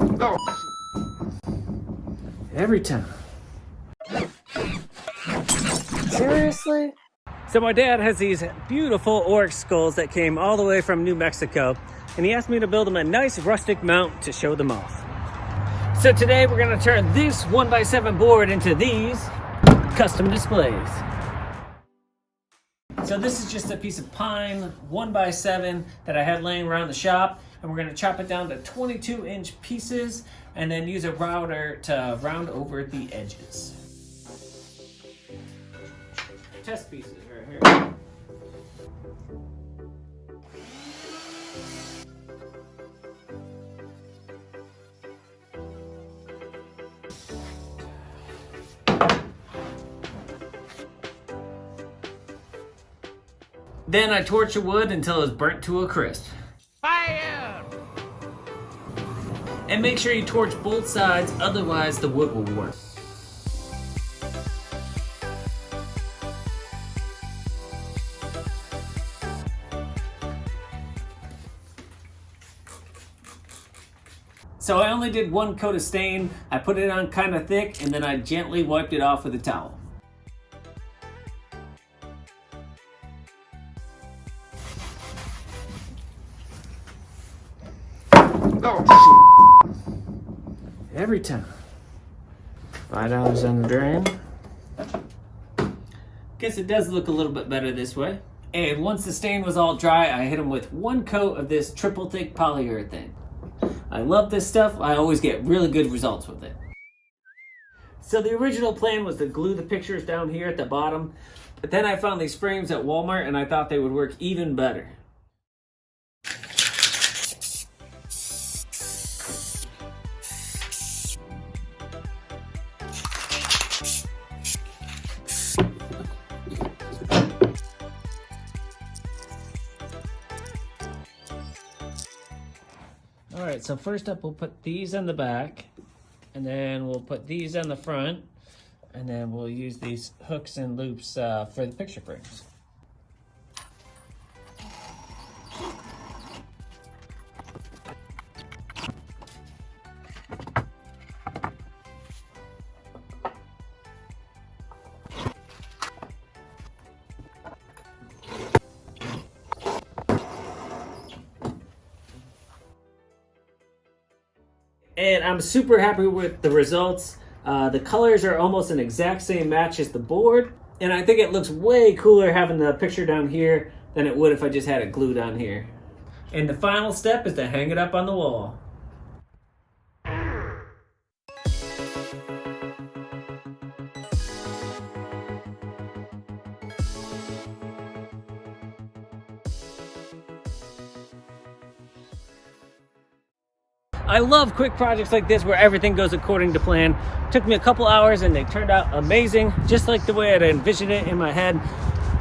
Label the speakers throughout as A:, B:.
A: Oh. Every time. Seriously? So my dad has these beautiful Oryx skulls that came all the way from New Mexico, and he asked me to build him a nice rustic mount to show them off. So today we're gonna turn this 1x7 board into these custom displays. So this is just a piece of pine 1x7 that I had laying around the shop, and we're gonna chop it down to 22-inch pieces and then use a router to round over the edges. Test pieces right here. Then I torch the wood until it's burnt to a crisp. Fire! And make sure you torch both sides, otherwise the wood will warp. So I only did one coat of stain. I put it on kind of thick, and then I gently wiped it off with a towel. Oh, shoot. Every time. $5 on the drain. Guess it does look a little bit better this way. And once the stain was all dry, I hit them with one coat of this triple thick polyurethane. I love this stuff. I always get really good results with it. So the original plan was to glue the pictures down here at the bottom, but then I found these frames at Walmart and I thought they would work even better. All right, so first up we'll put these on the back, and then we'll put these on the front, and then we'll use these hooks and loops for the picture frames. And I'm super happy with the results. The colors are almost an exact same match as the board. And I think it looks way cooler having the picture down here than it would if I just had it glued on here. And the final step is to hang it up on the wall. I love quick projects like this where everything goes according to plan. It took me a couple hours and they turned out amazing, just like the way I'd envisioned it in my head.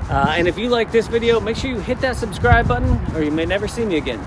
A: And if you like this video, make sure you hit that subscribe button or you may never see me again.